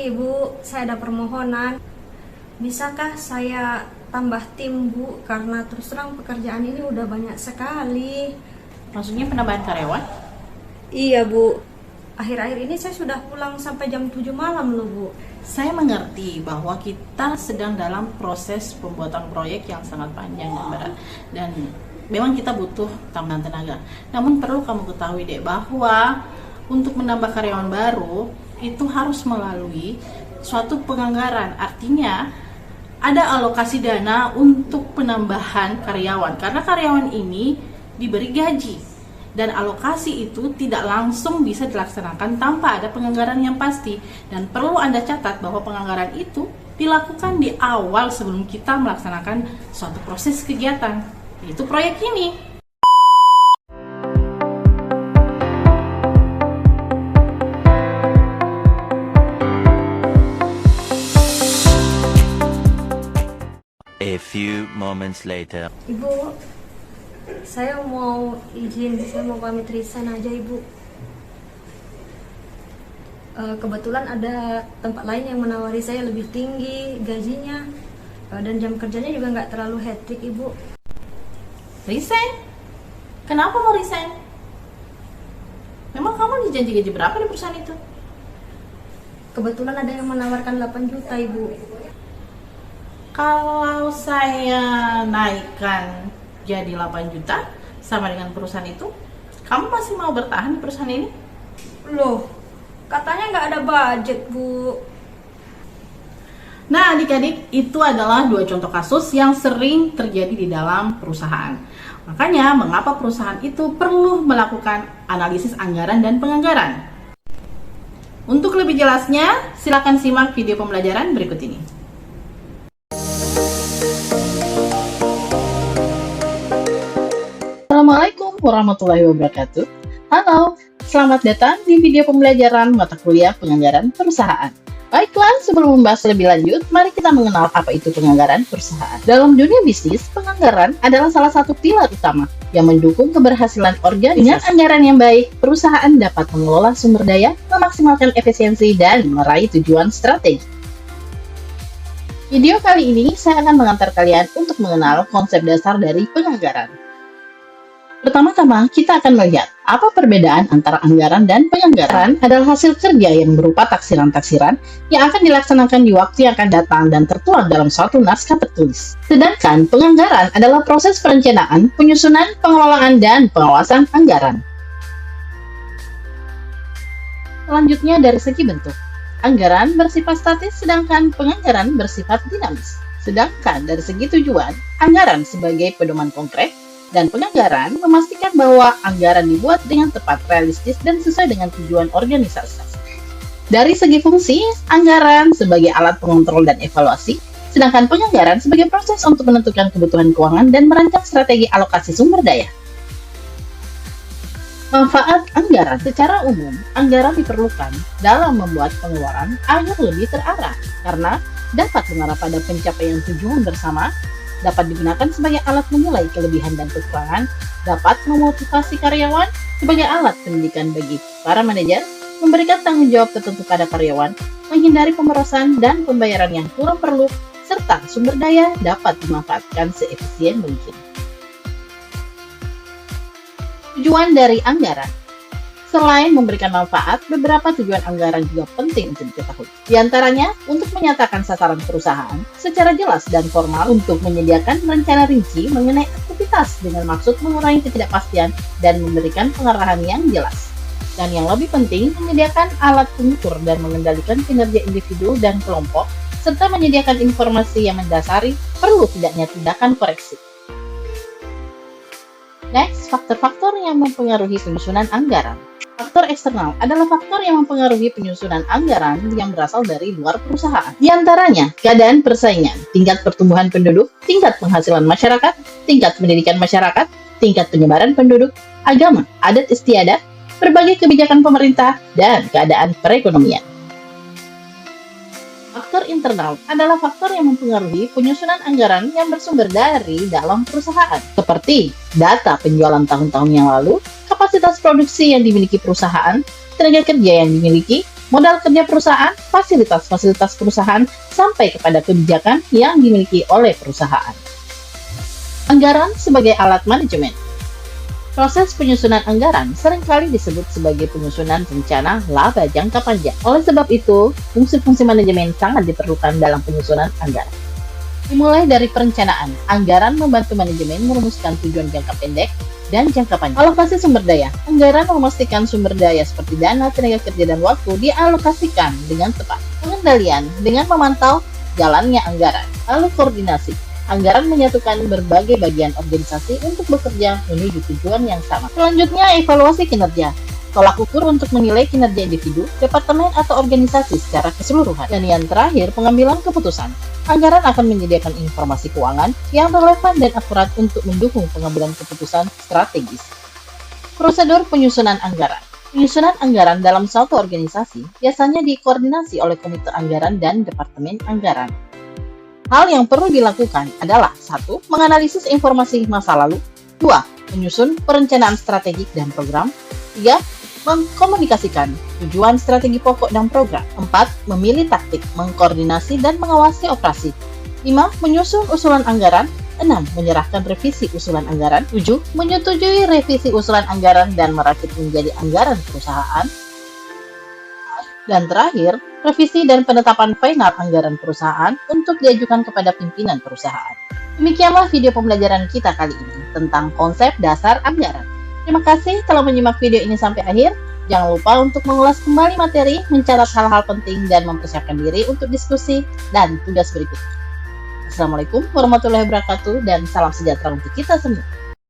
Ini Bu, saya ada permohonan. Bisakah saya tambah tim Bu? Karena terus terang pekerjaan ini udah banyak sekali. Maksudnya penambahan karyawan? Iya Bu, akhir-akhir ini saya sudah pulang sampai jam 7 malam loh Bu. Saya mengerti bahwa kita sedang dalam proses pembuatan proyek yang sangat panjang dan berat, dan memang kita butuh tambahan tenaga. Namun perlu kamu ketahui deh bahwa untuk menambah karyawan baru itu harus melalui suatu penganggaran. Artinya ada alokasi dana untuk penambahan karyawan, karena karyawan ini diberi gaji, dan alokasi itu tidak langsung bisa dilaksanakan tanpa ada penganggaran yang pasti. Dan perlu Anda catat bahwa penganggaran itu dilakukan di awal sebelum kita melaksanakan suatu proses kegiatan, yaitu proyek ini. A few moments later. Ibu, saya mau izin, saya mau pamit resign aja Ibu. Kebetulan ada tempat lain yang menawari saya lebih tinggi gajinya, dan jam kerjanya juga nggak terlalu hektik Ibu. Resign? Kenapa mau resign? Memang kamu dijanji gaji berapa di perusahaan itu? Kebetulan ada yang menawarkan 8 juta Ibu. Kalau saya naikkan jadi 8 juta sama dengan perusahaan itu, kamu masih mau bertahan di perusahaan ini? Loh, katanya nggak ada budget Bu. Nah, adik-adik, itu adalah dua contoh kasus yang sering terjadi di dalam perusahaan. Makanya, mengapa perusahaan itu perlu melakukan analisis anggaran dan penganggaran? Untuk lebih jelasnya, silakan simak video pembelajaran berikut ini. Assalamualaikum warahmatullahi wabarakatuh. Halo, selamat datang di video pembelajaran mata kuliah penganggaran perusahaan. Baiklah, sebelum membahas lebih lanjut, mari kita mengenal apa itu penganggaran perusahaan. Dalam dunia bisnis, penganggaran adalah salah satu pilar utama yang mendukung keberhasilan organisasi. Dengan anggaran yang baik, perusahaan dapat mengelola sumber daya, memaksimalkan efisiensi, dan meraih tujuan strategi. Video kali ini, saya akan mengantar kalian untuk mengenal konsep dasar dari penganggaran. Pertama-tama, kita akan melihat apa perbedaan antara anggaran dan penganggaran. Adalah hasil kerja yang berupa taksiran-taksiran yang akan dilaksanakan di waktu yang akan datang dan tertuang dalam suatu naskah tertulis. Sedangkan penganggaran adalah proses perencanaan, penyusunan, pengelolaan, dan pengawasan anggaran. Selanjutnya dari segi bentuk. Anggaran bersifat statis, sedangkan penganggaran bersifat dinamis. Sedangkan dari segi tujuan, anggaran sebagai pedoman konkret, dan penganggaran memastikan bahwa anggaran dibuat dengan tepat, realistis, dan sesuai dengan tujuan organisasi. Dari segi fungsi, anggaran sebagai alat pengontrol dan evaluasi, sedangkan penganggaran sebagai proses untuk menentukan kebutuhan keuangan dan merancang strategi alokasi sumber daya. Manfaat anggaran. Secara umum, anggaran diperlukan dalam membuat pengeluaran agar lebih terarah, karena dapat mengarah pada pencapaian tujuan bersama, dapat digunakan sebagai alat menilai kelebihan dan kekurangan, dapat memotivasi karyawan sebagai alat pendidikan bagi para manajer, memberikan tanggung jawab tertentu pada karyawan, menghindari pemerasan dan pembayaran yang kurang perlu, serta sumber daya dapat dimanfaatkan seefisien mungkin. Tujuan dari anggaran. Selain memberikan manfaat, beberapa tujuan anggaran juga penting untuk diketahui. Di antaranya, untuk menyatakan sasaran perusahaan secara jelas dan formal, untuk menyediakan rencana rinci mengenai aktivitas dengan maksud mengurangi ketidakpastian dan memberikan pengarahan yang jelas. Dan yang lebih penting, menyediakan alat pengukur dan mengendalikan kinerja individu dan kelompok, serta menyediakan informasi yang mendasari perlu tidaknya tindakan koreksi. Next, faktor-faktor yang mempengaruhi penyusunan anggaran. Faktor eksternal adalah faktor yang mempengaruhi penyusunan anggaran yang berasal dari luar perusahaan. Di antaranya, keadaan persaingan, tingkat pertumbuhan penduduk, tingkat penghasilan masyarakat, tingkat pendidikan masyarakat, tingkat penyebaran penduduk, agama, adat istiadat, berbagai kebijakan pemerintah, dan keadaan perekonomian. Faktor internal adalah faktor yang mempengaruhi penyusunan anggaran yang bersumber dari dalam perusahaan, seperti data penjualan tahun-tahun yang lalu, kapasitas produksi yang dimiliki perusahaan, tenaga kerja yang dimiliki, modal kerja perusahaan, fasilitas-fasilitas perusahaan, sampai kepada kebijakan yang dimiliki oleh perusahaan. Anggaran sebagai alat manajemen. Proses penyusunan anggaran seringkali disebut sebagai penyusunan rencana laba jangka panjang. Oleh sebab itu, fungsi-fungsi manajemen sangat diperlukan dalam penyusunan anggaran. Dimulai dari perencanaan, anggaran membantu manajemen merumuskan tujuan jangka pendek dan jangka panjang. Alokasi sumber daya, anggaran memastikan sumber daya seperti dana, tenaga kerja, dan waktu dialokasikan dengan tepat. Pengendalian dengan memantau jalannya anggaran. Lalu koordinasi, anggaran menyatukan berbagai bagian organisasi untuk bekerja menuju tujuan yang sama. Selanjutnya, evaluasi kinerja. Tolak ukur untuk menilai kinerja individu, departemen, atau organisasi secara keseluruhan. Dan yang terakhir, pengambilan keputusan. Anggaran akan menyediakan informasi keuangan yang relevan dan akurat untuk mendukung pengambilan keputusan strategis. Prosedur penyusunan anggaran. Penyusunan anggaran dalam suatu organisasi biasanya dikoordinasi oleh komite anggaran dan departemen anggaran. Hal yang perlu dilakukan adalah 1. Menganalisis informasi masa lalu. 2. Menyusun perencanaan strategik dan program. 3. Mengkomunikasikan tujuan strategi pokok dan program. 4. Memilih taktik, mengkoordinasi dan mengawasi operasi. 5. Menyusun usulan anggaran. 6. Menyerahkan revisi usulan anggaran. 7. Menyetujui revisi usulan anggaran dan merakit menjadi anggaran perusahaan. Dan terakhir, revisi dan penetapan final anggaran perusahaan untuk diajukan kepada pimpinan perusahaan. Demikianlah video pembelajaran kita kali ini tentang konsep dasar anggaran. Terima kasih telah menyimak video ini sampai akhir. Jangan lupa untuk mengulas kembali materi, mencatat hal-hal penting, dan mempersiapkan diri untuk diskusi dan tugas berikutnya. Assalamualaikum warahmatullahi wabarakatuh, dan salam sejahtera untuk kita semua.